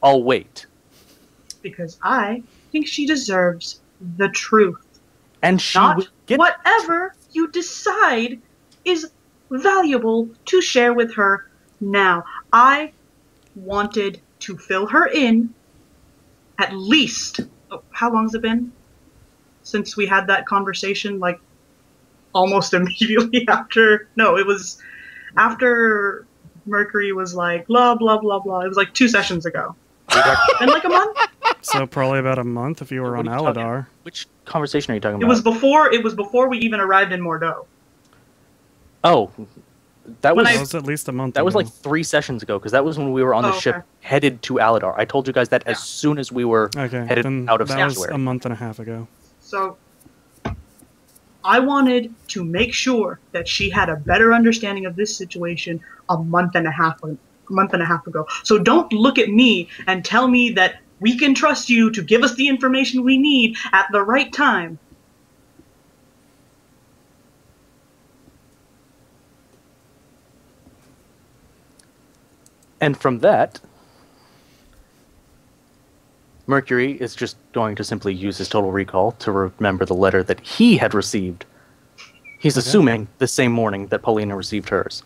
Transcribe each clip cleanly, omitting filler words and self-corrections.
I'll wait. Because I think she deserves the truth. And she Not will get whatever you decide is valuable to share with her now. I wanted to fill her in at least, how long's it been since we had that conversation? Like almost immediately after, no, it was after Mercury was like, blah, blah, blah, blah. It was like 2 sessions ago. Been like a month? So probably about a month if you were on Aladar. Which conversation are you talking about? It was before we even arrived in Mordeaux. Oh, that was at least a month That ago. was like 3 sessions ago, because that was when we were on the ship headed to Aladar. I told you guys that as soon as we were headed out of Sanctuary. That was a month and a half ago. So I wanted to make sure that she had a better understanding of this situation a month and a half ago. So don't look at me and tell me that we can trust you to give us the information we need at the right time. And from that, Mercury is just going to simply use his total recall to remember the letter that he had received. He's assuming the same morning that Paulina received hers.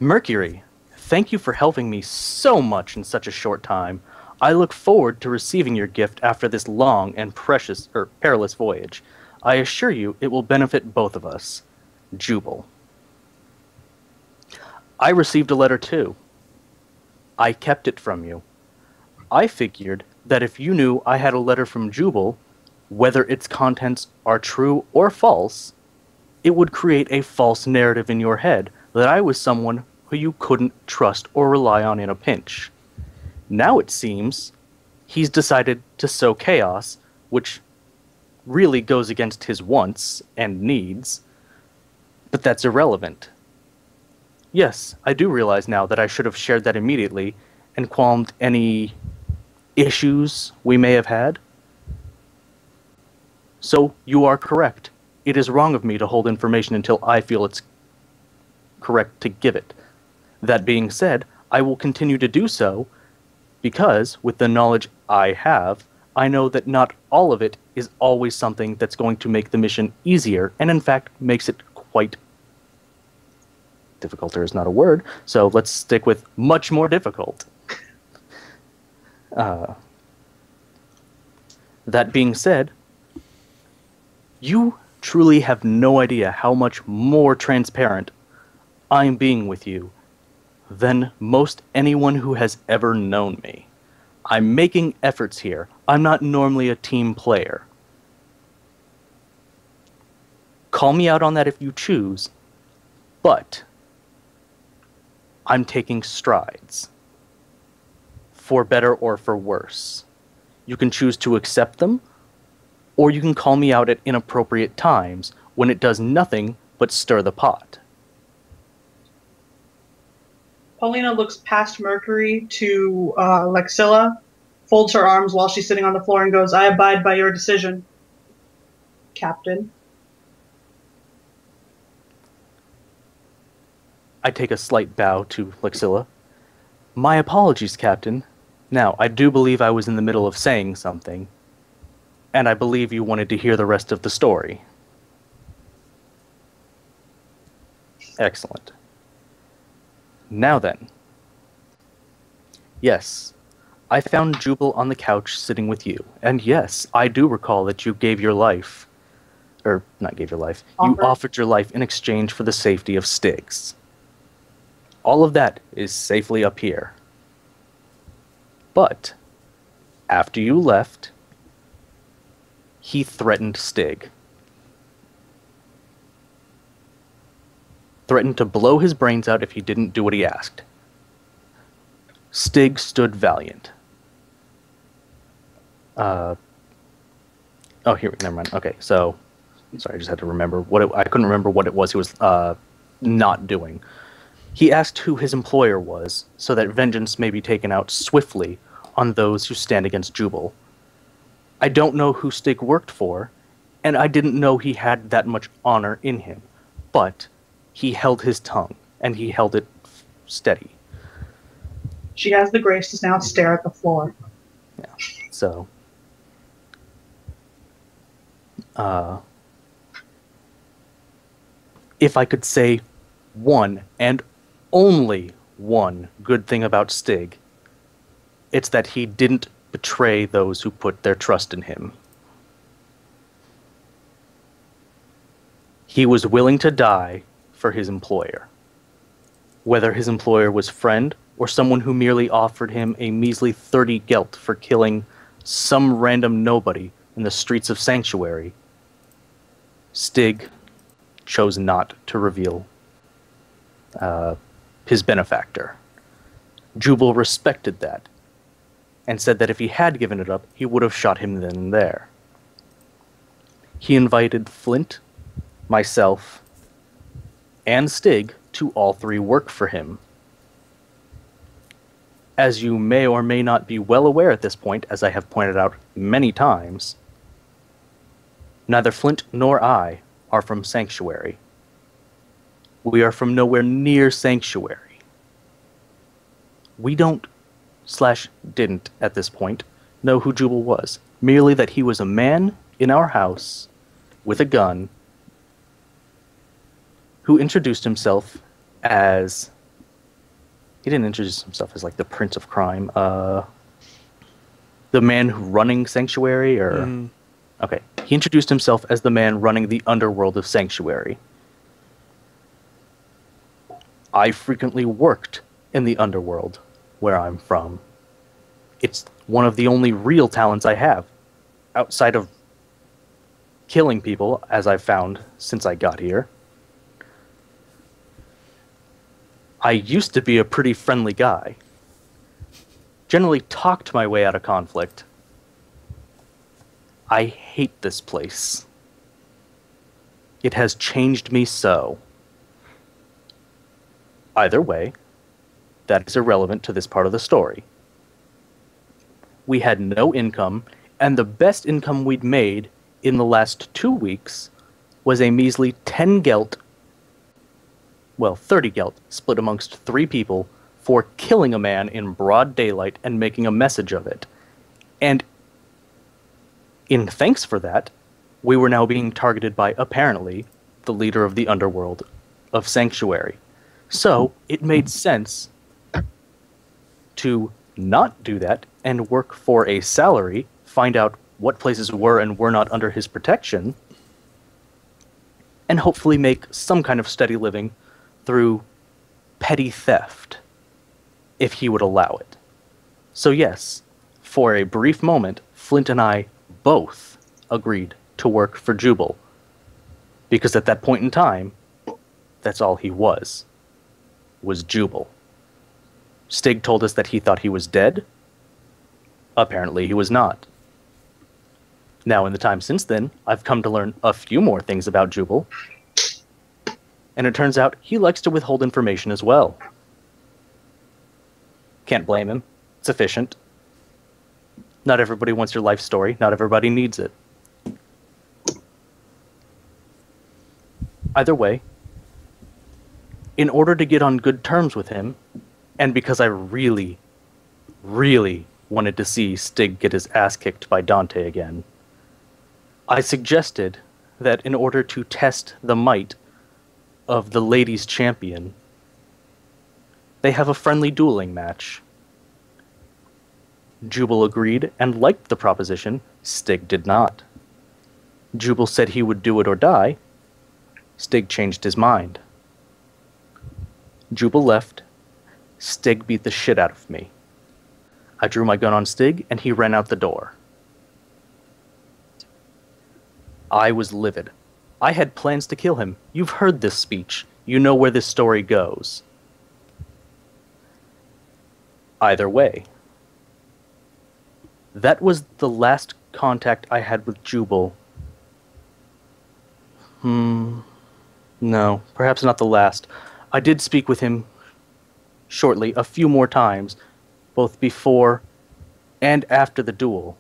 Mercury, thank you for helping me so much in such a short time. I look forward to receiving your gift after this long and perilous voyage. I assure you it will benefit both of us. Jubal. I received a letter too. I kept it from you. I figured that if you knew I had a letter from Jubal, whether its contents are true or false, it would create a false narrative in your head that I was someone who you couldn't trust or rely on in a pinch. Now it seems he's decided to sow chaos, which really goes against his wants and needs, but that's irrelevant. Yes, I do realize now that I should have shared that immediately and qualmed any issues we may have had. So, you are correct. It is wrong of me to hold information until I feel it's correct to give it. That being said, I will continue to do so because, with the knowledge I have, I know that not all of it is always something that's going to make the mission easier, and in fact makes it quite difficult. Is not a word, so let's stick with much more difficult. That being said, you truly have no idea how much more transparent I'm being with you than most anyone who has ever known me. I'm making efforts here. I'm not normally a team player. Call me out on that if you choose, but I'm taking strides. For better or for worse. You can choose to accept them, or you can call me out at inappropriate times when it does nothing but stir the pot. Paulina looks past Mercury to Lexilla, folds her arms while she's sitting on the floor and goes, I abide by your decision, Captain. I take a slight bow to Lexilla. My apologies, Captain. Now, I do believe I was in the middle of saying something, and I believe you wanted to hear the rest of the story. Excellent. Now then. Yes, I found Jubal on the couch sitting with you, and yes, I do recall that you gave your life, or not gave your life, you offered your life in exchange for the safety of Styx. All of that is safely up here. But, after you left, he threatened Stig. Threatened to blow his brains out if he didn't do what he asked. Stig stood valiant. Oh, here, never mind. Okay, so, sorry, I just had to remember I couldn't remember what it was he was not doing. He asked who his employer was, so that vengeance may be taken out swiftly on those who stand against Jubal. I don't know who Stig worked for, and I didn't know he had that much honor in him, but he held his tongue, and he held it steady. She has the grace to now stare at the floor. Yeah. So, if I could say one and only one good thing about Stig, it's that he didn't betray those who put their trust in him. He was willing to die for his employer. Whether his employer was friend or someone who merely offered him a measly 30 gelt for killing some random nobody in the streets of Sanctuary, Stig chose not to reveal his benefactor. Jubal respected that and said that if he had given it up, he would have shot him then and there. He invited Flint, myself, and Stig to all three work for him. As you may or may not be well aware at this point, as I have pointed out many times, neither Flint nor I are from Sanctuary. We are from nowhere near Sanctuary. We didn't at this point know who Jubal was, merely that he was a man in our house with a gun who introduced himself as... He didn't introduce himself as, like, the Prince of Crime. The man running Sanctuary, or... Okay. He introduced himself as the man running the underworld of Sanctuary. I frequently worked in the underworld where I'm from. It's one of the only real talents I have, outside of killing people, as I've found since I got here. I used to be a pretty friendly guy. Generally talked my way out of conflict. I hate this place. It has changed me so. Either way, that is irrelevant to this part of the story. We had no income, and the best income we'd made in the last 2 weeks was a measly 10 gelt, well, 30 gelt, split amongst 3 people for killing a man in broad daylight and making a message of it. And in thanks for that, we were now being targeted by, apparently, the leader of the underworld of Sanctuary. So, it made sense to not do that and work for a salary, find out what places were and were not under his protection, and hopefully make some kind of steady living through petty theft, if he would allow it. So yes, for a brief moment, Flint and I both agreed to work for Jubal, because at that point in time, that's all he was Jubal. Stig told us that he thought he was dead. Apparently he was not. Now, in the time since then, I've come to learn a few more things about Jubal, and it turns out he likes to withhold information as well. Can't blame him. It's efficient. Not everybody wants your life story. Not everybody needs it. Either way, in order to get on good terms with him, and because I really, really wanted to see Stig get his ass kicked by Dante again, I suggested that in order to test the might of the ladies' champion, they have a friendly dueling match. Jubal agreed and liked the proposition. Stig did not. Jubal said he would do it or die. Stig changed his mind. Jubal left. Stig beat the shit out of me. I drew my gun on Stig, and he ran out the door. I was livid. I had plans to kill him. You've heard this speech. You know where this story goes. Either way, that was the last contact I had with Jubal. No, perhaps not the last. I did speak with him shortly, a few more times, both before and after the duel,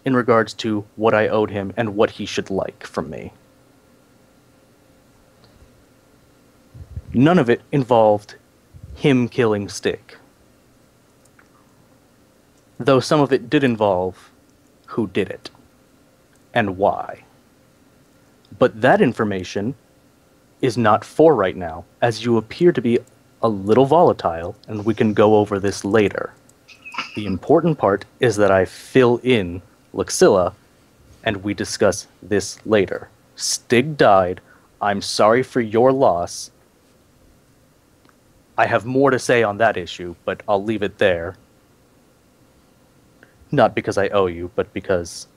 in regards to what I owed him and what he should like from me. None of it involved him killing Stig. though some of it did involve who did it and why. But that information is not for right now, as you appear to be a little volatile, and we can go over this later. The important part is that I fill in Luxilla, and we discuss this later. Stig died. I'm sorry for your loss. I have more to say on that issue, but I'll leave it there. Not because I owe you, but because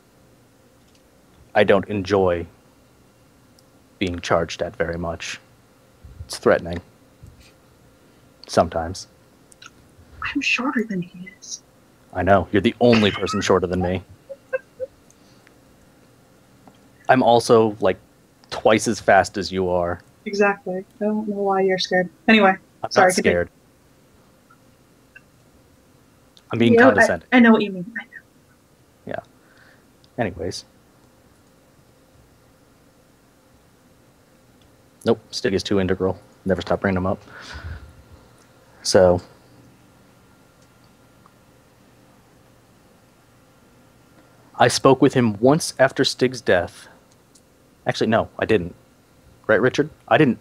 I don't enjoy being charged at very much. It's threatening. Sometimes. I'm shorter than he is. I know. You're the only person shorter than me. I'm also, like, twice as fast as you are. Exactly. I don't know why you're scared. Anyway, I'm sorry. not scared. I'm being Yeah, condescending. I know what you mean. I know. Yeah. Anyways. Nope, Stig is too integral. Never stop bringing him up. So, I spoke with him once after Stig's death. Actually, no, I didn't. Right, Richard? I didn't.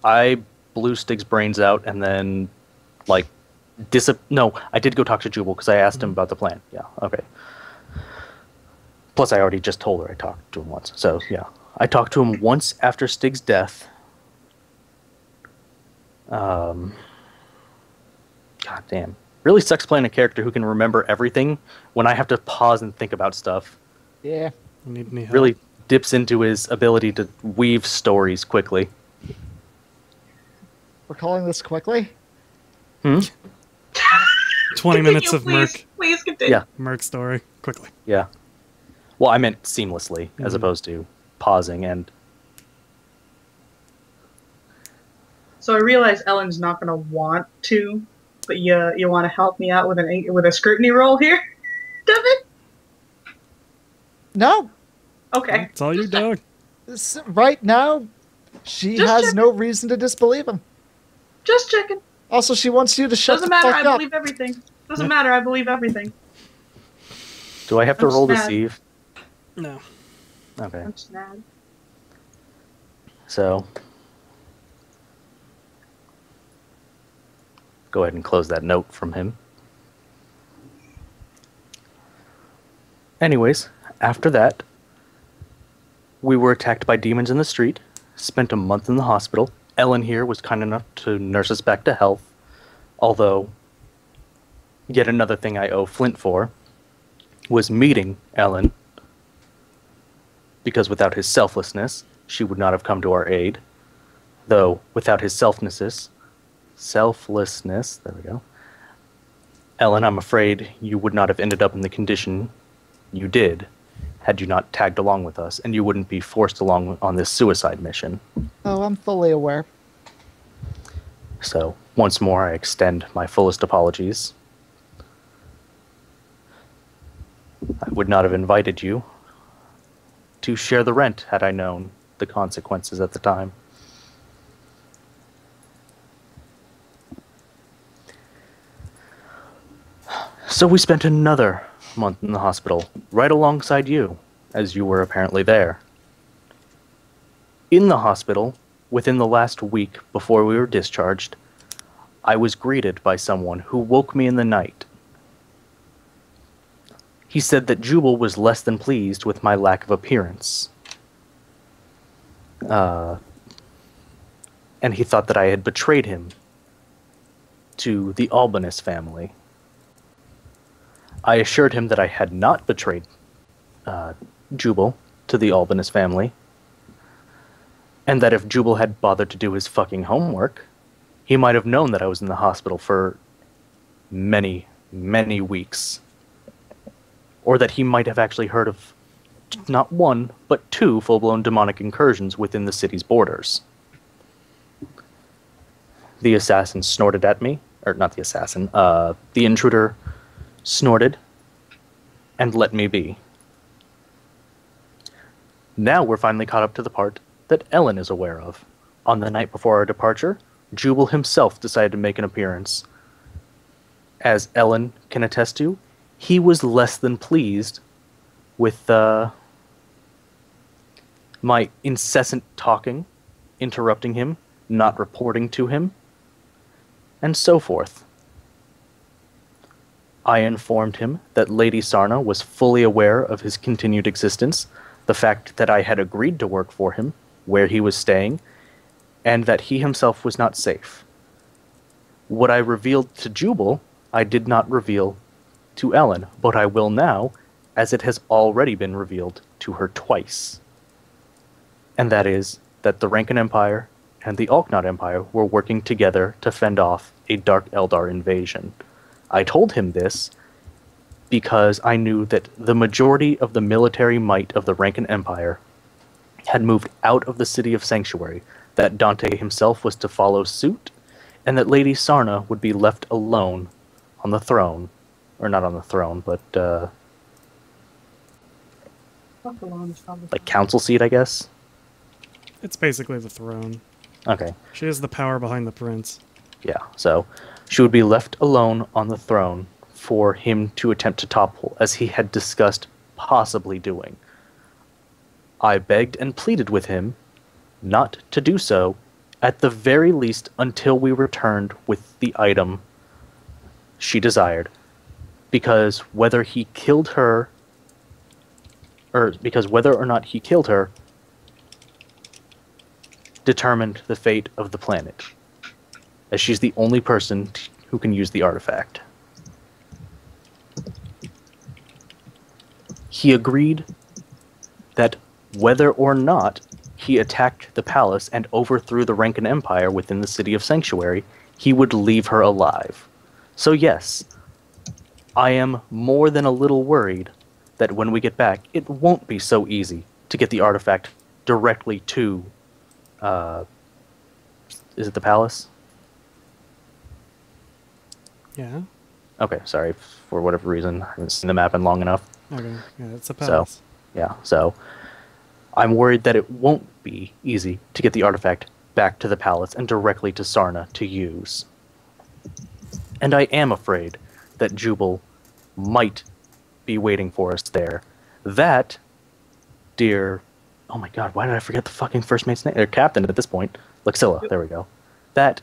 I blew Stig's brains out and then, like, no, I did go talk to Jubal because I asked him about the plan. Yeah, okay. Plus, I already just told her I talked to him once. So, yeah. I talked to him once after Stig's death. God damn. Really sucks playing a character who can remember everything when I have to pause and think about stuff. Yeah. Need any help? Really dips into his ability to weave stories quickly. We're calling this quickly? 20 minutes of please, please continue. Yeah. Merc story. Quickly. Yeah. Well, I meant seamlessly, as opposed to pausing and... So I realize Ellen's not going to want to, but you want to help me out with a scrutiny roll here, Devin? No. Okay. It's all you, dog. Right now, she Just has checking. no reason to disbelieve him. Just checking. Also, she wants you to shut Doesn't the matter. fuck I up. believe everything. Doesn't matter. I believe everything. Do I have to I'm roll sad. deceive? No. Okay. I'm just mad. So... go ahead and close that note from him. Anyways, after that, we were attacked by demons in the street, spent a month in the hospital. Ellen here was kind enough to nurse us back to health, although yet another thing I owe Flint for was meeting Ellen, because without his selflessness, she would not have come to our aid, though without his selflessness, there we go. Ellen, I'm afraid you would not have ended up in the condition you did had you not tagged along with us, and you wouldn't be forced along on this suicide mission. Oh, I'm fully aware. So, once more, I extend my fullest apologies. I would not have invited you to share the rent had I known the consequences at the time. So we spent another month in the hospital, right alongside you, as you were apparently there. In the hospital, within the last week before we were discharged, I was greeted by someone who woke me in the night. He said that Jubal was less than pleased with my lack of appearance. And he thought that I had betrayed him to the Albanus family. I assured him that I had not betrayed Jubal to the Albanus family, and that if Jubal had bothered to do his fucking homework, he might have known that I was in the hospital for many, many weeks. Or that he might have actually heard of not one, but two full-blown demonic incursions within the city's borders. The assassin snorted at me, or not the assassin, the intruder snorted and let me be. Now we're finally caught up to the part that Ellen is aware of. On the night before our departure, Jubal himself decided to make an appearance as Ellen can attest to, he was less than pleased with my incessant talking, interrupting him, not reporting to him, and so forth. I informed him that Lady Sarna was fully aware of his continued existence, the fact that I had agreed to work for him, where he was staying, and that he himself was not safe. What I revealed to Jubal, I did not reveal to Ellen, but I will now, as it has already been revealed to her twice. And that is that the Rankin Empire and the Alknot Empire were working together to fend off a Dark Eldar invasion. I told him this because I knew that the majority of the military might of the Rankin Empire had moved out of the city of Sanctuary, that Dante himself was to follow suit, and that Lady Sarna would be left alone on the throne. Or not on the throne, but, like, council seat, I guess? It's basically the throne. Okay. She is the power behind the prince. Yeah, so she would be left alone on the throne for him to attempt to topple, as he had discussed possibly doing. I begged and pleaded with him not to do so, at the very least until we returned with the item she desired, because whether or not he killed her determined the fate of the planet, as she's the only person who can use the artifact. He agreed that whether or not he attacked the palace and overthrew the Rankin Empire within the city of Sanctuary, he would leave her alive. So yes, I am more than a little worried that when we get back, it won't be so easy to get the artifact directly to, is it the palace? Yeah. Okay, sorry, for whatever reason, I haven't seen the map in long enough. Okay. Yeah, it's a palace. So I'm worried that it won't be easy to get the artifact back to the palace and directly to Sarna to use. And I am afraid that Jubal might be waiting for us there. That, dear... Oh my god, why did I forget the fucking first mate's name? Or captain at this point. Lexilla, there we go. That,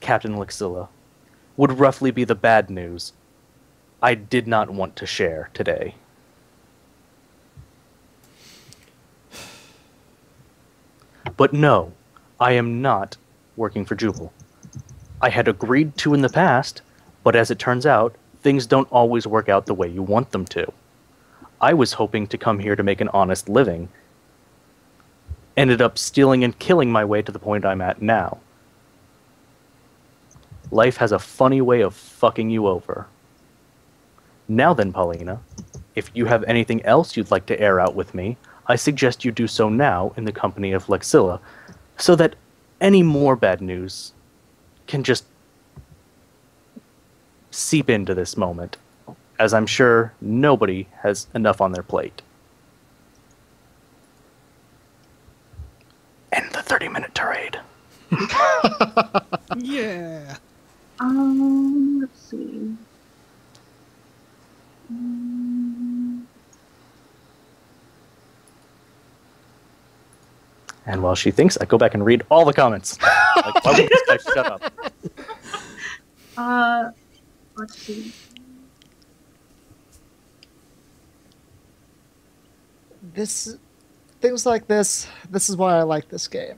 Captain Lexilla, would roughly be the bad news I did not want to share today. But no, I am not working for Jubal. I had agreed to in the past, but as it turns out, things don't always work out the way you want them to. I was hoping to come here to make an honest living. Ended up stealing and killing my way to the point I'm at now. Life has a funny way of fucking you over. Now then, Paulina, if you have anything else you'd like to air out with me, I suggest you do so now in the company of Lexilla, so that any more bad news can just seep into this moment, as I'm sure nobody has enough on their plate. End the 30-minute tirade. Yeah. Let's see. And while she thinks, I go back and read all the comments. Like, why would this guy shut up? Let's see. Things like this is why I like this game.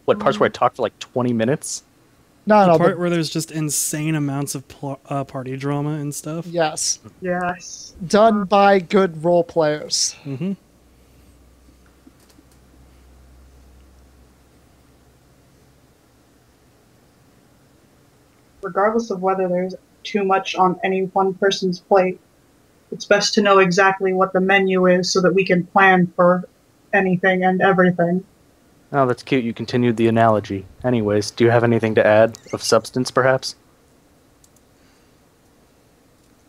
What, parts where I talk for like 20 minutes? No, The but part where there's just insane amounts of party drama and stuff. yes, Yes. done by good role players. Mm-hmm. Regardless of whether there's too much on any one person's plate, it's best to know exactly what the menu is so that we can plan for anything and everything. Oh, that's cute. You continued the analogy. Anyways, do you have anything to add of substance, perhaps?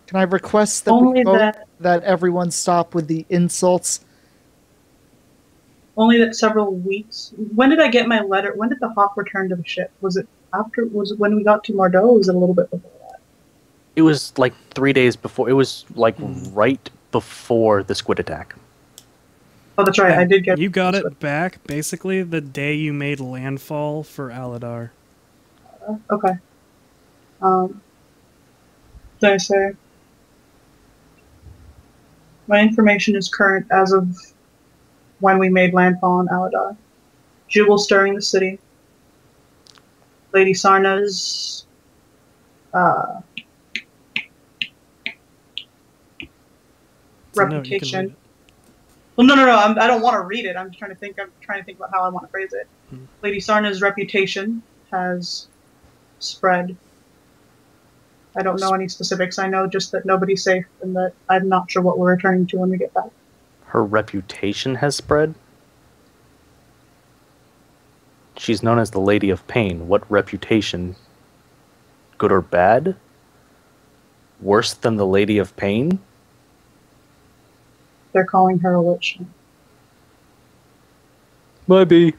Can I request that Only we vote that everyone stop with the insults? Only that several weeks. When did I get my letter? When did the Hawk return to the ship? Was it when we got to Mordeaux, or was it a little bit before that? It was like 3 days before. It was like right before the squid attack. Oh, that's right. I did get. You got it back basically the day you made landfall for Aladar. Okay. Did I say? My information is current as of when we made landfall on Aladar. Jubal stirring the city. Lady Sarna's reputation. Well, no. I don't want to read it. I'm trying to think. I'm trying to think about how I want to phrase it. Lady Sarna's reputation has spread. I don't know any specifics. I know just that nobody's safe and that I'm not sure what we're returning to when we get back. Her reputation has spread? She's known as the Lady of Pain. What reputation? Good or bad? Worse than the Lady of Pain? They're calling her a witch. Might be.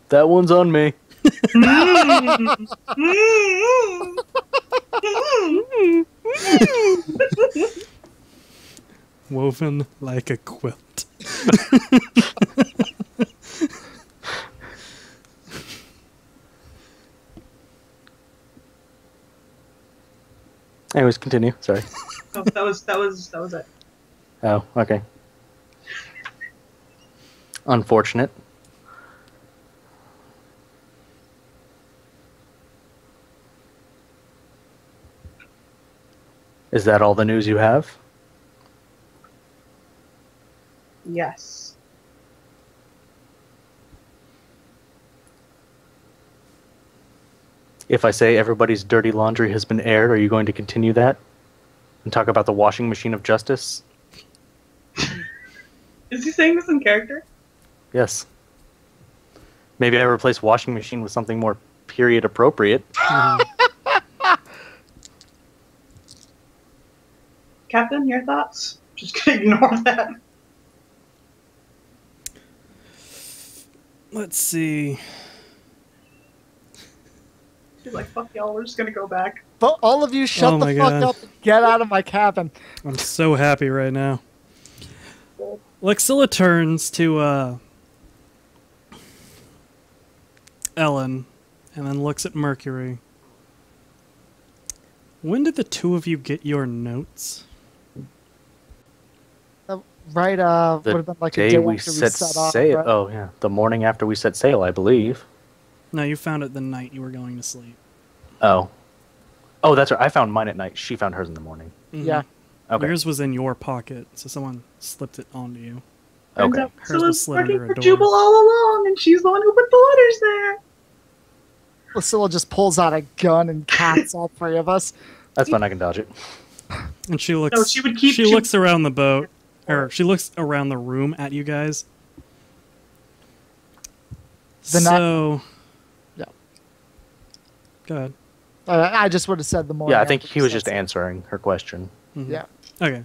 That one's on me. Woven like a quilt. Anyways, continue. Sorry. Oh, that was it. Oh, okay. Unfortunate. Is that all the news you have? Yes. If I say everybody's dirty laundry has been aired, are you going to continue that? And talk about the washing machine of justice? Is he saying this in character? Yes. Maybe I replace washing machine with something more period appropriate. Captain, your thoughts? Just gonna ignore that. Let's see. She's like, fuck y'all, we're just gonna go back. But all of you shut Oh the my fuck God. up and get out of my cabin. I'm so happy right now. Lexilla turns to Ellen and then looks at Mercury. When did the two of you get your notes? Right, The would have been like a day day we after set set off. sail. Right? Oh, yeah. The morning after we set sail, I believe. No, you found it the night you were going to sleep. Oh. Oh, that's right. I found mine at night. She found hers in the morning. Mhm. Yeah. Okay. Yours was in your pocket, so someone slipped it onto you. Turns Okay. out Hers Priscilla's was slid working under a for door. Jubal all along, and she's the one who put the letters there. Lucilla just pulls out a gun and cats all three of us. That's fine. I can dodge it. And she looks. No, she would keep- She she- looks around the boat, or she looks around the room at you guys. The night- So. Yeah. Go ahead. I just would have said the morning. Yeah, I think after he we was set just sail. answering her question. Mhm. Yeah. Okay.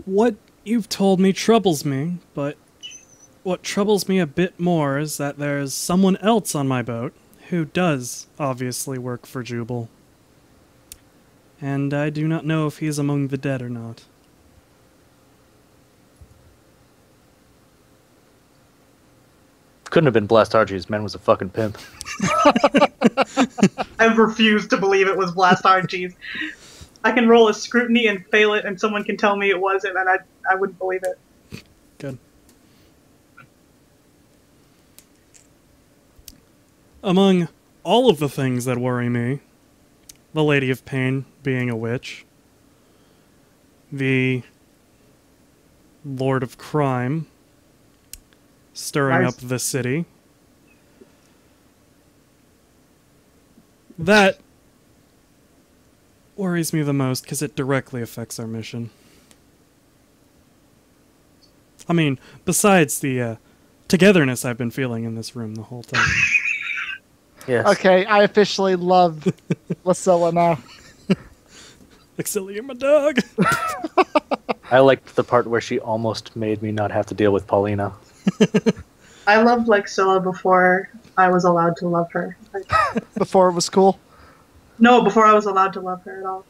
What you've told me troubles me, but what troubles me a bit more is that there's someone else on my boat who does obviously work for Jubal. And I do not know if he is among the dead or not. Couldn't have been Blast Archie's. Man was a fucking pimp. I refuse to believe it was Blast RGs. I can roll a scrutiny and fail it, and someone can tell me it wasn't, and I wouldn't believe it. Good. Among all of the things that worry me, the Lady of Pain being a witch, the Lord of Crime stirring Nice. up the city, that worries me the most because it directly affects our mission. I mean, besides the togetherness I've been feeling in this room the whole time. Yes. Okay, I officially love Lucilla now. Excelia, you're my dog. I liked the part where she almost made me not have to deal with Paulina. I loved Lexilla before I was allowed to love her. Before it was cool. No, before I was allowed to love her at all.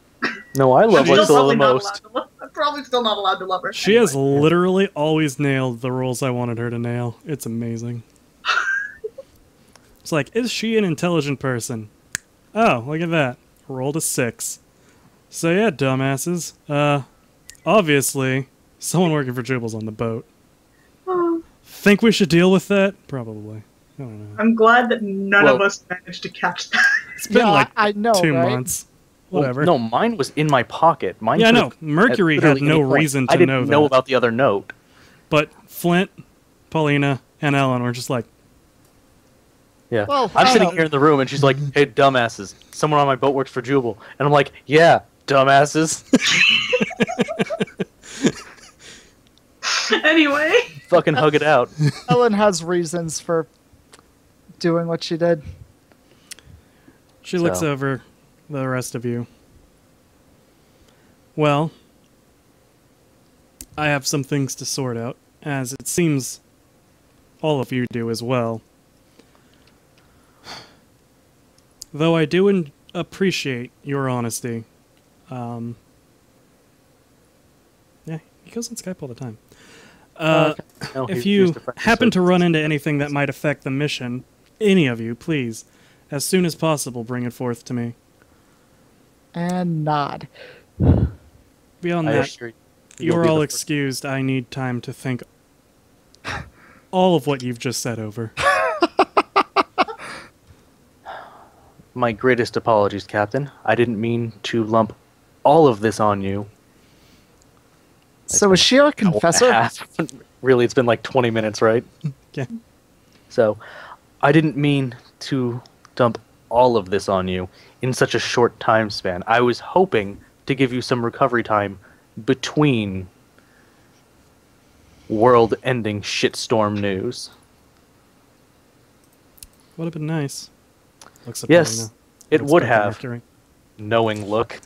No, I love I'm still Lexilla the probably not allowed most. to love. I'm probably still not allowed to love her. She has literally always nailed the roles I wanted her to nail. It's amazing. It's like, is she an intelligent person? Oh, look at that. Rolled a 6. So yeah, dumbasses. Obviously, someone working for Jubal's on the boat. Oh, Think we should deal with that? Probably. I don't know. I'm glad that none of us managed to catch that. It's been Yeah, like I know, 2 right? months. Well, Whatever. no, mine was in my pocket. Mine Yeah, could've- no, Mercury at had literally no any point. reason to I didn't know that. about the other note. But Flint, Paulina, and Ellen were just like, Yeah. Well, I I'm don't sitting know. here in the room, and she's like, "Hey, dumbasses! Someone on my boat works for Jubal," and I'm like, "Yeah, dumbasses." Anyway, Fucking hug it out. Ellen has reasons for doing what she did. she looks So. over the rest of you. Well, I have some things to sort out, as it seems all of you do as well. Though I do appreciate your honesty. Yeah, he goes on Skype all the time. No, If he's you just a friend of happen to service. run into anything that might affect the mission, any of you, please, as soon as possible, bring it forth to me. And nod. Beyond I that, assure you, you'll you're be all the first- excused. I need time to think all of what you've just said over. My greatest apologies, Captain. I didn't mean to lump all of this on you. So is she our Hour and a confessor? half. Really, it's been like 20 minutes, right? Yeah. So, I didn't mean to dump all of this on you in such a short time span. I was hoping to give you some recovery time between world-ending shitstorm news. Would have been nice. Looks at Yes, Paulina. it Looks would back at have. Mercury. Knowing look.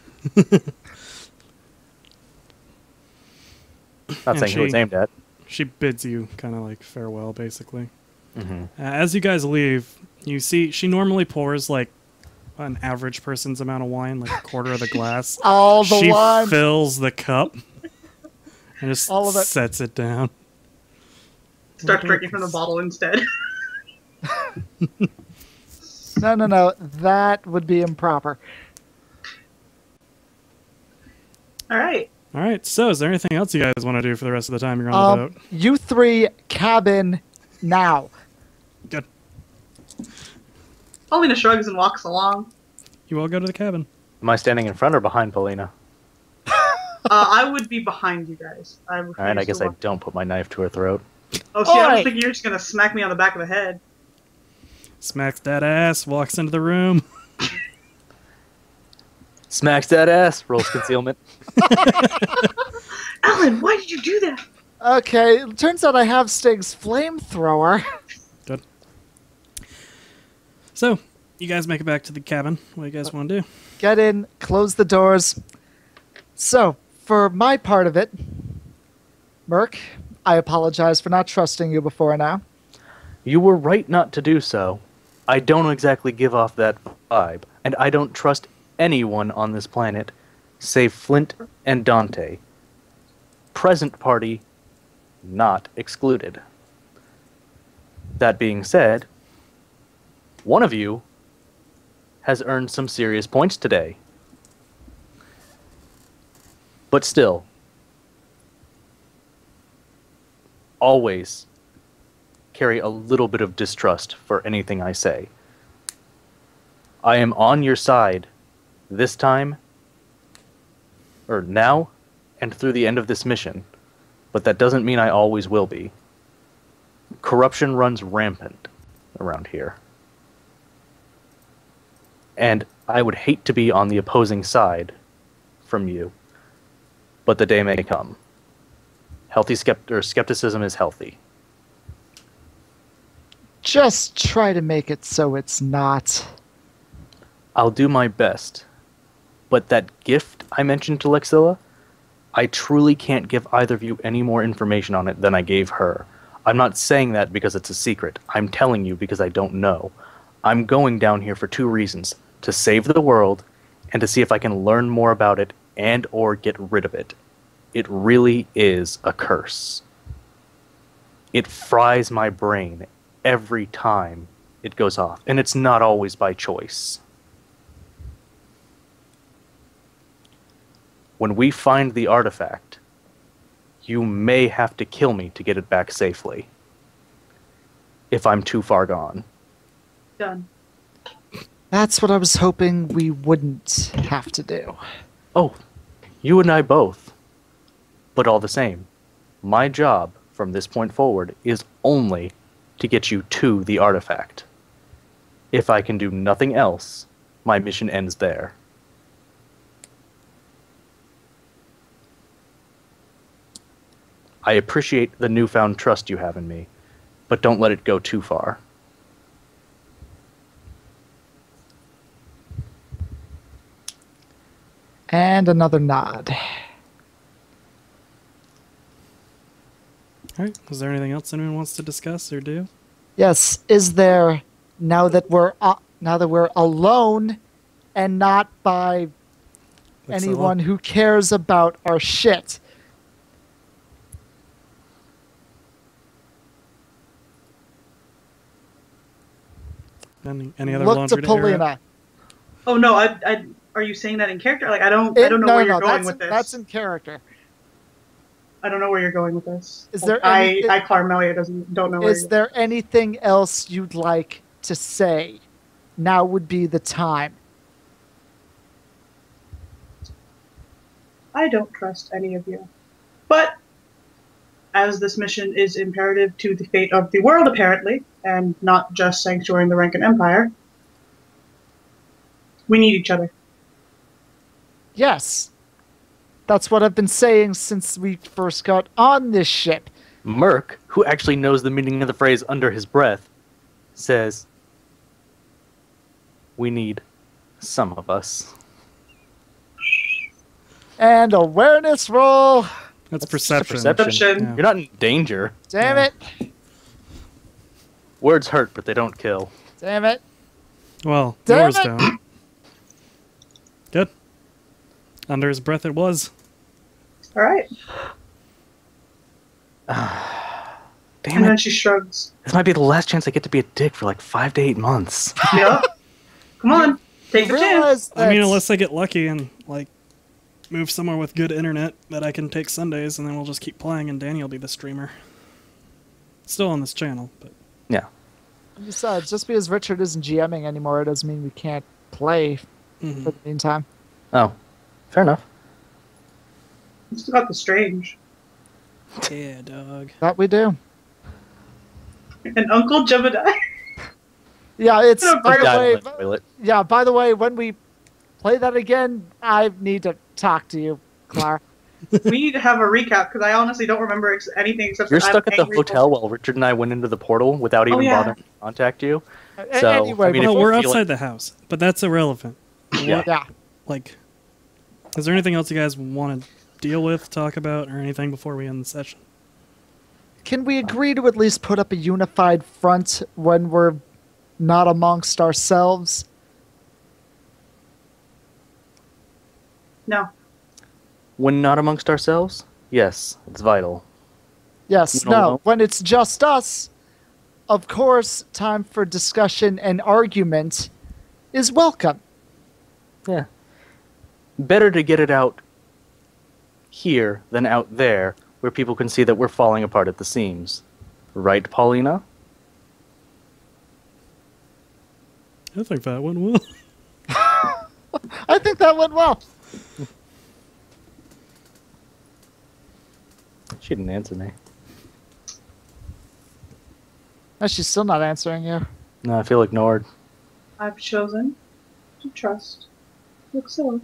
Not And saying who it's she- aimed at. She bids you kind of like farewell, basically. Mm-hmm. As you guys leave, you see she normally pours like an average person's amount of wine, like a quarter of the glass. All the she wine. fills the cup and just All of it. sets it down. start drinking from the bottle instead. No. That would be improper. All right. All right. So, is there anything else you guys want to do for the rest of the time you're on the boat? You three cabin now. Good. Paulina shrugs and walks along. You all go to the cabin. Am I standing in front or behind Paulina? I would be behind you guys. All right, I guess I don't put my knife to her throat. Oh, see, I was Alright. thinking you're just gonna smack me on the back of the head. Smacks that ass. Walks into the room. Smacks that ass. Rolls concealment. Alan, why did you do that? Okay, it turns out I have Stig's flamethrower. Good. So, you guys make it back to the cabin. What do you guys want to do? Get in, close the doors. So, for my part of it, Merc, I apologize for not trusting you before now. You were right not to do so. I don't exactly give off that vibe, and I don't trust anyone on this planet, save Flint and Dante. Present party not excluded. That being said, one of you has earned some serious points today. But still, always carry a little bit of distrust for anything I say. I am on your side this time, or now, and through the end of this mission, but that doesn't mean I always will be. Corruption runs rampant around here. And I would hate to be on the opposing side from you, but the day may come. Healthy skepticism is healthy. Just try to make it so it's not. I'll do my best. But that gift I mentioned to Lexilla, I truly can't give either of you any more information on it than I gave her. I'm not saying that because it's a secret. I'm telling you because I don't know. I'm going down here for 2 reasons. To save the world, and to see if I can learn more about it and or get rid of it. It really is a curse. It fries my brain every time it goes off, and it's not always by choice. When we find the artifact, you may have to kill me to get it back safely. If I'm too far gone. Done. That's what I was hoping we wouldn't have to do. Oh, you and I both. But all the same, my job from this point forward is only to get you to the artifact. If I can do nothing else, my mission ends there. I appreciate the newfound trust you have in me, but don't let it go too far. And another nod. All right. Is there anything else anyone wants to discuss or do? Yes, is there, now that we're alone and not by That's anyone who cares about our shit? Any other Look laundry to to air out? Polina. Oh no, are you saying that in character? Like I don't know where you're going with this. That's in character. I don't know where you're going with this. Is there Clarmelia don't know where Is there anything else you'd like to say? Now would be the time. I don't trust any of you. But as this mission is imperative to the fate of the world, apparently, and not just sanctuarying the Rankin Empire, we need each other. Yes. That's what I've been saying since we first got on this ship. Merc, who actually knows the meaning of the phrase under his breath, says, we need some of us. And awareness roll. That's perception. Perception. Yeah. You're not in danger. Damn Yeah. it. Words hurt, but they don't kill. Damn it. Well, Damn yours it. don't. Good. Under his breath it was. All right. Damn And then it. she shrugs. This might be the last chance I get to be a dick for like 5 to 8 months. Yep. Come on, take the chance. Realize that I mean, unless I get lucky and, like, move somewhere with good internet that I can take Sundays, and then we'll just keep playing, and Danny will be the streamer. Still on this channel, but... Yeah. Besides, just because Richard isn't GMing anymore, it doesn't mean we can't play for the meantime. Oh, fair enough. It's got the strange. Yeah, dog. That we do. And Uncle Jebediah. Yeah, it's No, by the Died way. in the toilet. Yeah, by the way, when we play that again, I need to talk to you, Clara. We need to have a recap because I honestly don't remember anything except You're that stuck I'm at the angry hotel while Richard and I went into the portal without even yeah. bothering to contact you. So, Anyway, I mean, No, if you we're feel outside like- the house, but that's irrelevant. Yeah. yeah. Like, is there anything else you guys want to deal with, talk about, or anything before we end the session? Can we agree to at least put up a unified front when we're not amongst ourselves? No. When not amongst ourselves, yes, it's vital. Yes, No, no. no. When it's just us, of course, time for discussion and argument is welcome. Yeah. Better to get it out here than out there, where people can see that we're falling apart at the seams. Right, Paulina? I think that went well. I think that went well. She didn't answer me. No, she's still not answering you. No, I feel ignored. I've chosen to trust Luxilla.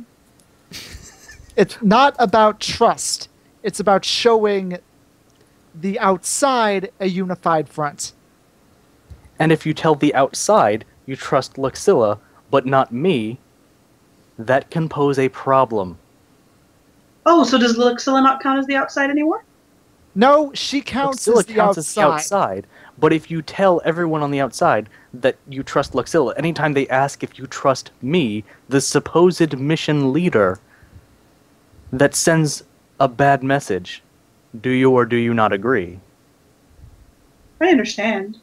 It's not about trust. It's about showing the outside a unified front. And if you tell the outside you trust Luxilla, but not me, that can pose a problem. Oh, so does Luxilla not count as the outside anymore? No, she counts Luxilla as the counts as the outside. outside. But if you tell everyone on the outside that you trust Luxilla, anytime they ask if you trust me, the supposed mission leader, that sends a bad message. Do you or do you not agree? I understand.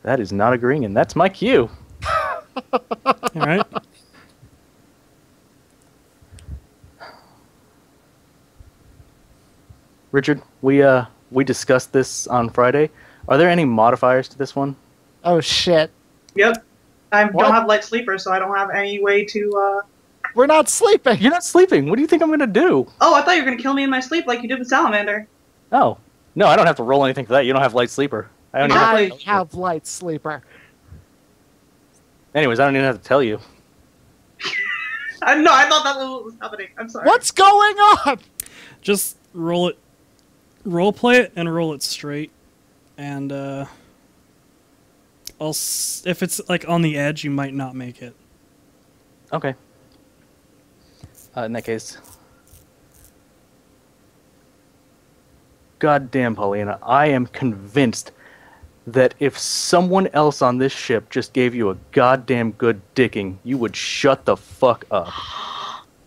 That is not agreeing, and that's my cue. All right. Richard, we discussed this on Friday. Are there any modifiers to this one? Oh shit. Yep. I What? don't have light sleeper, so I don't have any way to. We're not sleeping. You're not sleeping. What do you think I'm going to do? Oh, I thought you were gonna kill me in my sleep like you did with Salamander. Oh. No, I don't have to roll anything for that. You don't have light sleeper. I don't even I have to have light sleeper. Anyways, I don't even have to tell you. No, I thought that was what was happening. I'm sorry. What's going on? Just roll it. Role play it and roll it straight. And, if it's, like, on the edge, you might not make it. Okay. In that case... Goddamn, Paulina, I am convinced that if someone else on this ship just gave you a goddamn good dicking, you would shut the fuck up.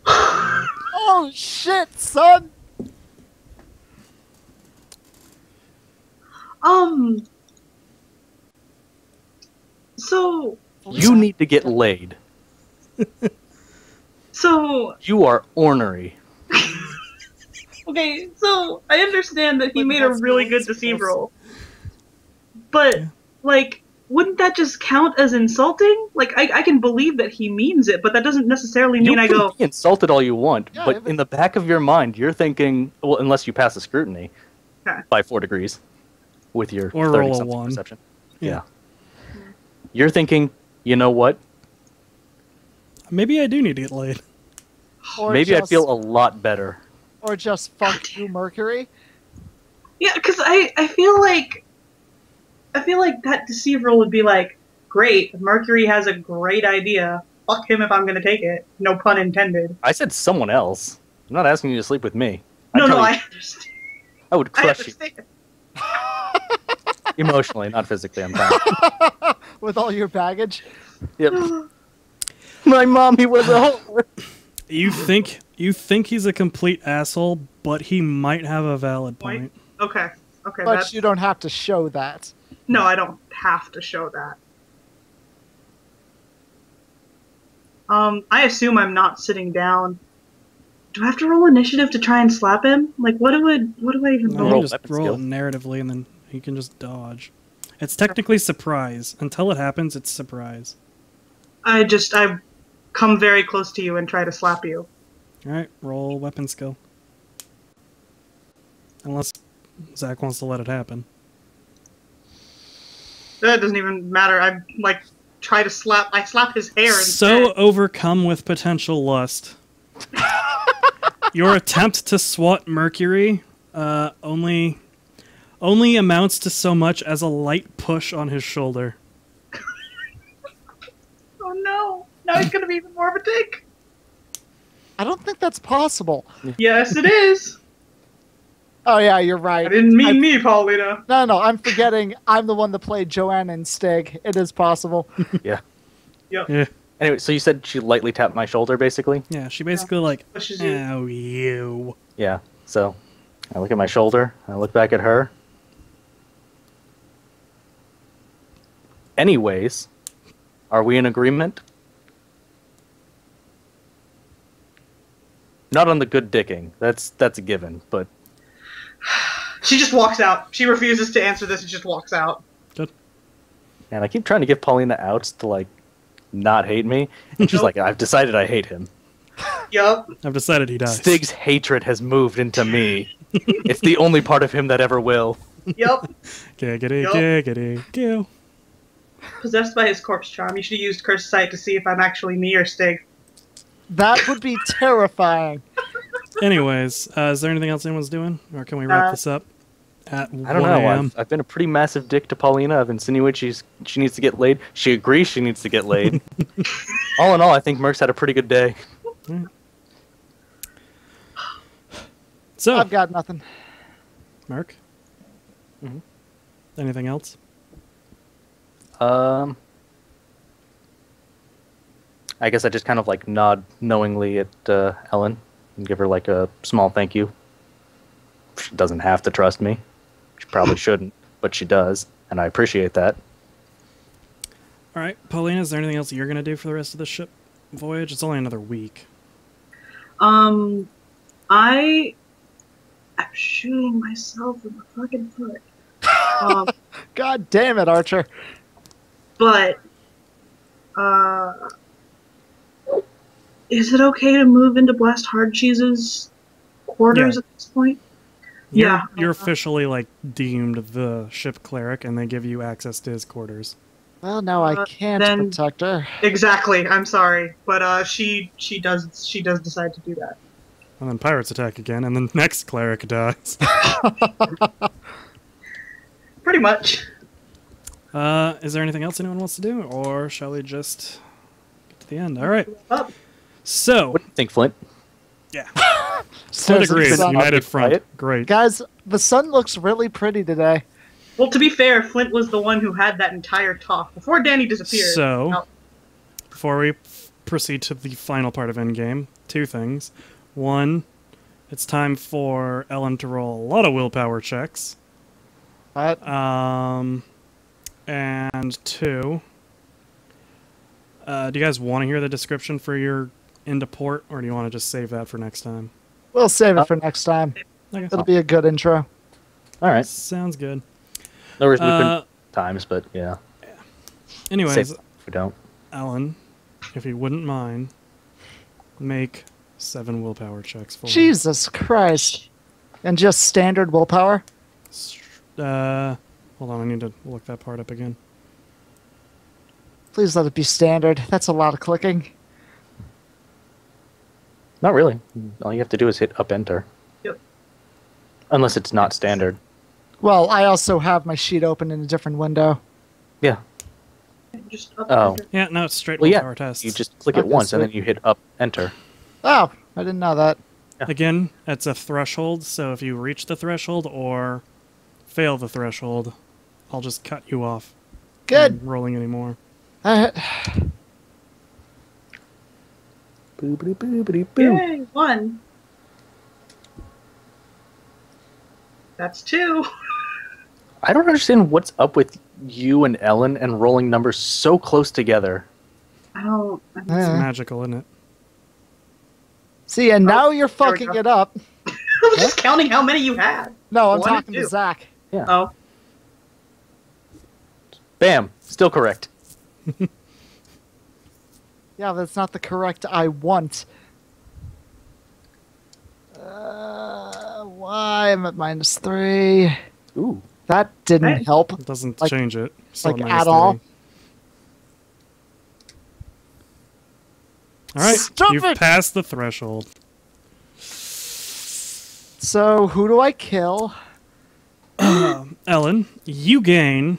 Oh shit, son. So, You need to get laid. so, You are ornery. okay, so I understand that he But made a that's really not good supposed deceive to- roll. But, Yeah. like, wouldn't that just count as insulting? Like, I can believe that he means it, but that doesn't necessarily You mean I can go, be insulted all you want, Yeah, but but- in the back of your mind, you're thinking, well, unless you pass the scrutiny Okay. by 4 degrees with your Or roll a 30-something 1. perception. Yeah. Yeah. You're thinking, you know what? Maybe I do need to get laid. Or Maybe I'd just- feel a lot better. Or just fuck you, Mercury. yeah, because I feel like that deceive roll would be like, great, Mercury has a great idea. Fuck him if I'm gonna take it. No pun intended. I said someone else. I'm not asking you to sleep with me. No, no, tell you, I understand. I would I crush you understand. emotionally, not physically. I'm fine. With all your baggage. Yep. My mommy was a whore. You think he's a complete asshole, but he might have a valid point. Okay, okay, But that's... you don't have to show that. No, I don't have to show that. I assume I'm not sitting down. Do I have to roll initiative to try and slap him? Like, what do I even No, roll? you Roll can just weapon roll skill. it narratively, and then he can just dodge. It's technically surprise. Until it happens, it's surprise. I come very close to you and try to slap you. Alright, roll weapon skill. Unless Zach wants to let it happen. That doesn't even matter. I slap his hair and So overcome with potential lust. Your attempt to swat Mercury only amounts to so much as a light push on his shoulder. oh no, now he's gonna be even more of a dick. I don't think that's possible. Yes, it is. Oh yeah, you're right. I didn't mean me, Paulina. No, I'm forgetting. I'm the one that played Joanne and Stig. It is possible. Yeah. Yep. Yeah, Anyway, so you said she lightly tapped my shoulder, basically? yeah. She basically like, Pushes you. ow, you. Yeah. So I look at my shoulder. I look back at her. Anyways, are we in agreement? Not on the good dicking. That's a given, but She just walks out. She refuses to answer this and just walks out. Good. and I keep trying to give Paulina outs to like not hate me, and she's Nope. like, I've decided I hate him. Yup. I've decided he dies. Stig's hatred has moved into me. It's the only part of him that ever will. Yup. Giggity, Yup. giggity, goo. Possessed by his corpse charm. You should have used Curse Sight to see if I'm actually me or Stig. That would be terrifying. Anyways, is there anything else anyone's doing? Or can we wrap this up at 1 I don't know. a.m.? I've been a pretty massive dick to Paulina. I've insinuated she needs to get laid. She agrees she needs to get laid. All in all, I think Merck's had a pretty good day. So, I've got nothing. Mark? Mhm. Anything else? I guess I just kind of like nod knowingly at Ellen and give her like a small thank you. She doesn't have to trust me. She probably shouldn't, but she does, and I appreciate that. All right, Paulina, is there anything else you're going to do for the rest of the ship voyage? It's only another week. I am shooting myself in the fucking foot. God damn it, Archer. But, is it okay to move into Blast Hard Cheese's quarters Yeah. at this point? You're officially like deemed the ship cleric, and they give you access to his quarters. Well, no, I can't then- protect her. Exactly. I'm sorry, but she does decide to do that. And then pirates attack again, and the next cleric dies. Pretty much. Is there anything else anyone wants to do, or shall we just get to the end? All right. Up. So, What do you think, Flint? yeah, So Flint agrees. sun- United front. quiet? Great. Guys, the sun looks really pretty today. Well, to be fair, Flint was the one who had that entire talk before Danny disappeared. So, Oh, before we proceed to the final part of Endgame, two things. One, it's time for Ellen to roll a lot of willpower checks. But And two, do you guys want to hear the description for your into port, or do you want to just save that for next time? we'll save it for next time. Okay. It'll be a good intro. All right. Sounds good. No reason we Uh, couldn't times, but yeah. Anyways, Save if we don't. Alan, if you wouldn't mind, make 7 willpower checks for me. Jesus Christ. And just standard willpower? Hold on, I need to look that part up again. Please let it be standard. That's a lot of clicking. Not really. All you have to do is hit up enter. Yep. Unless it's not standard. Well, I also have my sheet open in a different window. Yeah. just up. Oh. Yeah, no, it's straight Well, willpower yeah. tests. You just click it once and Obviously. then you hit up enter. Oh, I didn't know that. Again, it's a threshold, so if you reach the threshold or fail the threshold, I'll just cut you off Good. from rolling anymore. Boobity boobity boo. Yay, 1. That's 2. I don't understand what's up with you and Ellen and rolling numbers so close together. I don't. It's Yeah. magical, isn't it? See, and now you're there we fucking go. it up. I was just counting how many you had. No, I'm 1 and talking to 2. Zach. Yeah. Oh. Bam. Still correct. Yeah, that's not the correct I want. Why? I'm at -3. Ooh. That didn't Hey. help. It doesn't Like- change it. Still like, minus at all? 30. All right, Stop you've it! passed the threshold. So, who do I kill? Ellen, you gain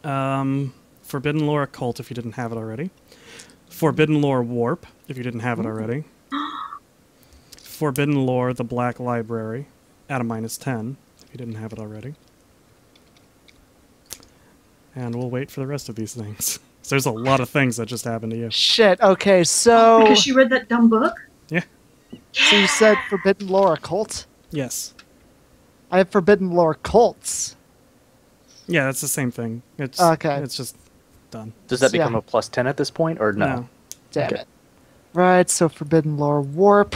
Forbidden Lore Occult if you didn't have it already. Forbidden Lore Warp if you didn't have it already. Forbidden Lore The Black Library at a -10 if you didn't have it already. And we'll wait for the rest of these things. So there's a lot of things that just happened to you. Shit, okay, so... Because she read that dumb book? Yeah. So you said Forbidden Lore Occult? Yes. I have Forbidden Lore Cults. Yeah, that's the same thing. It's Okay. It's just done. Does that Yeah. become a +10 at this point or no? Damn Okay. it. Right, so Forbidden Lore Warp.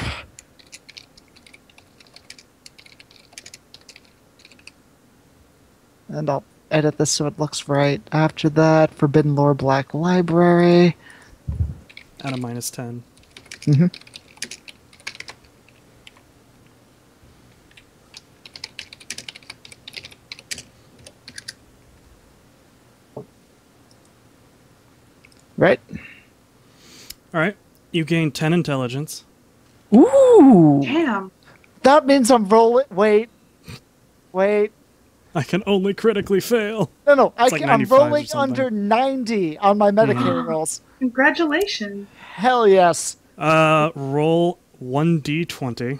And I'll edit this so it looks right. After that, Forbidden Lore Black Library. At a -10. Mm-hmm. Right? All right. You gain 10 intelligence. Ooh! Damn. That means I'm rolling. Wait. Wait. I can only critically fail. No, It's like I'm 95 or rolling something. under 90 on my Medicaid rolls. Congratulations. Hell yes. Roll 1d20.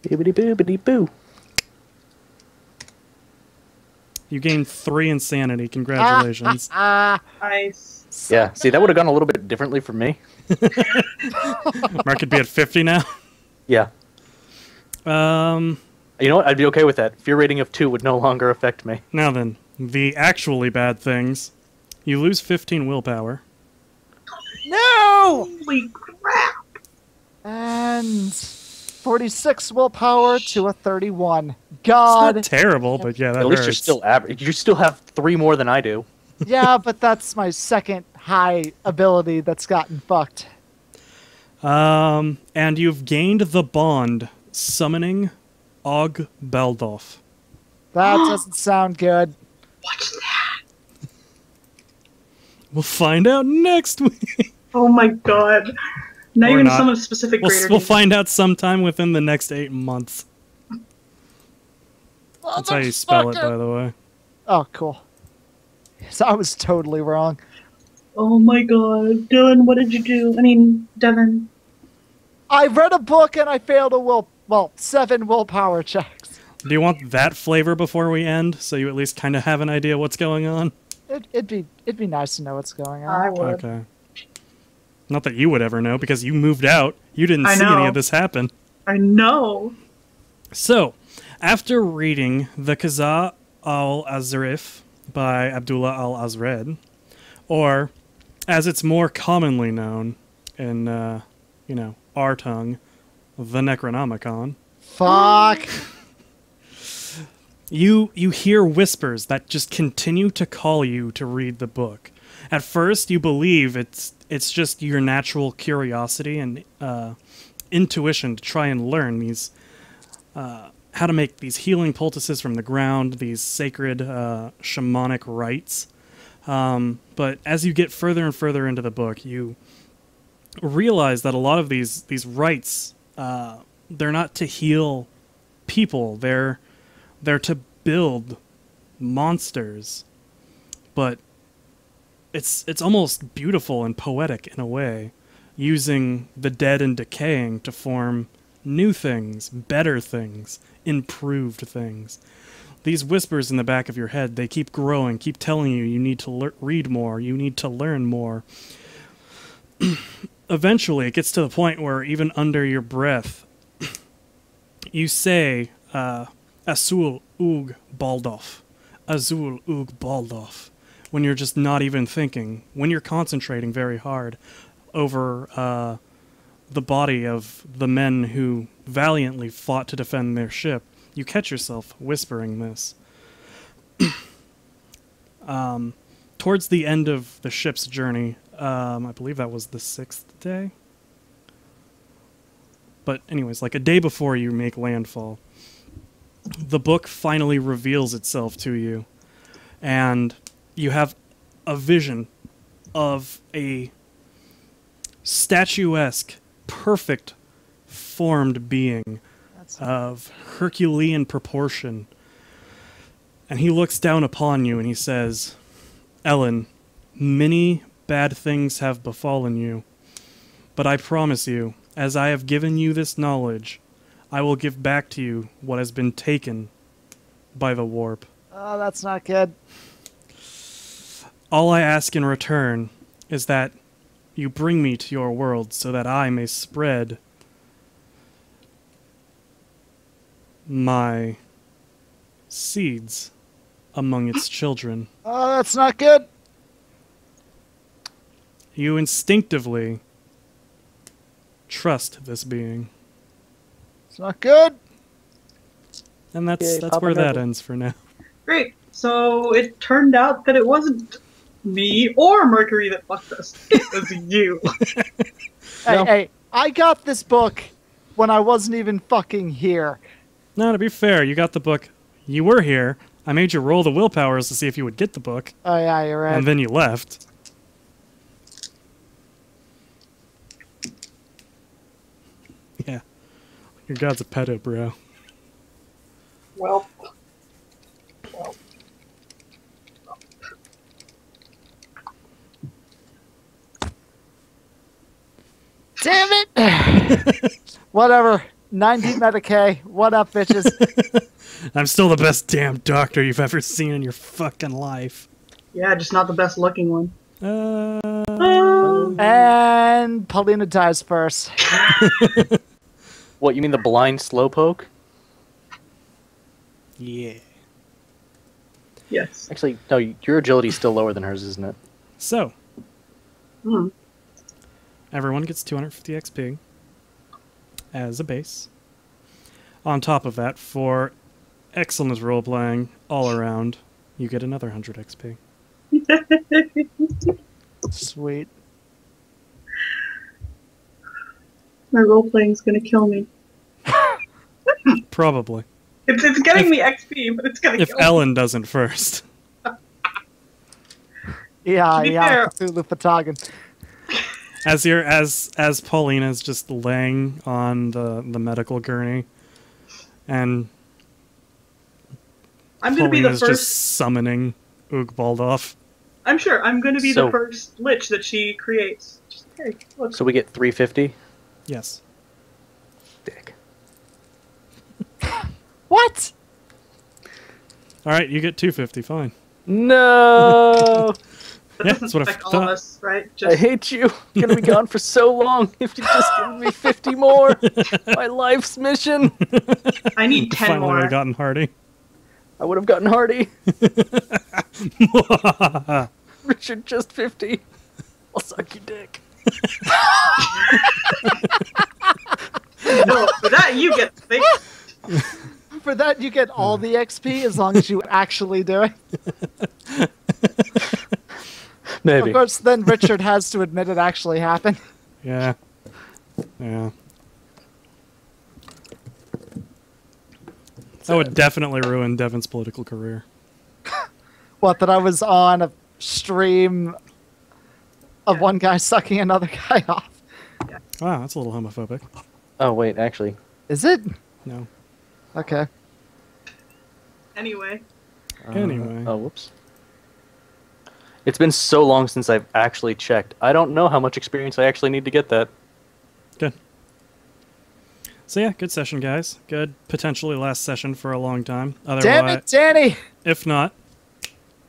Bibbidi boobity boo. You gained 3 insanity. Congratulations. Nice. Yeah, see, that would have gone a little bit differently for me. Mark could be at 50 now. Yeah. You know what? I'd be okay with that. Fear rating of 2 would no longer affect me. Now then, the actually bad things. You lose 15 willpower. No! Holy crap! And 46 willpower to a 31. It's God. not terrible, but yeah, that At least hurts. you're still average. You still have 3 more than I do. Yeah, but that's my second high ability that's gotten fucked. And you've gained the bond, summoning Og Baldoff. That doesn't sound good. What's that? We'll find out next week. Oh my god. Not Or even not. some specific greater We'll need. find out sometime within the next 8 months. That's how you spell it, by the way. Oh, cool. So I was totally wrong. Oh my god. Dylan, what did you do? I mean, Devin. I read a book and I failed a 7 willpower checks. Do you want that flavor before we end, so you at least kind of have an idea what's going on? It'd be nice to know what's going I on. would. Okay. Not that you would ever know, because you moved out. You didn't I see any know. of this happen. I know. So, after reading the Qaza al-Azrif by Abdullah al-Azred, or, as it's more commonly known in, our tongue, the Necronomicon, Fuck. you hear whispers that just continue to call you to read the book. At first, you believe it's just your natural curiosity and intuition to try and learn these how to make these healing poultices from the ground, these sacred shamanic rites. But as you get further and further into the book, you realize that a lot of these rites, they're not to heal people. They're to build monsters. But it's almost beautiful and poetic in a way, using the dead and decaying to form new things, better things, improved things. These whispers in the back of your head, they keep growing, keep telling you you need to read more, you need to learn more. Eventually, it gets to the point where even under your breath, you say, Azul Ug Baldoff. Azul Ug Baldoff. When you're just not even thinking, when you're concentrating very hard over the body of the men who valiantly fought to defend their ship, you catch yourself whispering this. Towards the end of the ship's journey, I believe that was the 6th day? But anyways, like a day before you make landfall, the book finally reveals itself to you, and you have a vision of a statuesque, perfect formed being of Herculean proportion. And he looks down upon you and he says, Ellen, many bad things have befallen you, but I promise you, as I have given you this knowledge, I will give back to you what has been taken by the warp. Oh, that's not good. All I ask in return is that you bring me to your world so that I may spread my seeds among its children. Oh, that's not good. You instinctively trust this being. It's not good. And that's Yay, that's Papa where that Nugget. ends for now. Great. So it turned out that it wasn't me or Mercury that fucked us. It was you. Hey, I got this book when I wasn't even fucking here. No, to be fair, you got the book. You were here. I made you roll the willpowers to see if you would get the book. Oh yeah, you're right. And then you left. Yeah. Your god's a pedo, bro. Well. Damn it! Whatever. 90 Medicaid. What up, bitches? I'm still the best damn doctor you've ever seen in your fucking life. Yeah, just not the best looking one. And Paulina dies first. What, you mean the blind slowpoke? Yeah. Yes. Actually, no, your agility's still lower than hers, isn't it? So, Hmm. everyone gets 250 XP as a base. On top of that, for excellent role-playing all around, you get another 100 XP. Sweet. My role playing's gonna kill me. Probably. It's getting me XP, but it's gonna If kill me. Ellen doesn't first. Yeah, To be yeah. fair- Cthulhu Fatagan. As Paulina's just laying on the medical gurney, and I'm gonna be the Paulina's first. just summoning Ugbaldov. I'm sure I'm gonna be So- the first lich that she creates. Just, hey, look. So we get 350? Yes. Dick. What? All right, you get 250. Fine. No! That Yeah, doesn't that's what I affect all of thought. us, right? I Just hate you. I'm gonna be gone for so long. If you just give me 50 more, my life's mission. I need 10 Finally, more. would have gotten Hardy. I would have gotten Hardy. Richard, just 50. I'll suck your dick. No, for that you get the thing. For that, you get all the XP as long as you actually do it. Maybe. Of course, then Richard has to admit it actually happened. Yeah. Yeah. That would definitely ruin Devin's political career. What, that I was on a stream of one guy sucking another guy off? Wow, that's a little homophobic. Oh, wait, actually. Is it? No. Okay. Anyway, Anyway. Oh, whoops. It's been so long since I've actually checked. I don't know how much experience I actually need to get that. Good. So yeah, good session, guys. Good, potentially last session for a long time. Otherwise, Damn it, Danny! if not,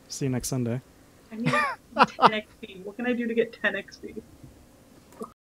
see you next Sunday. I need 10 XP. What can I do to get 10 XP?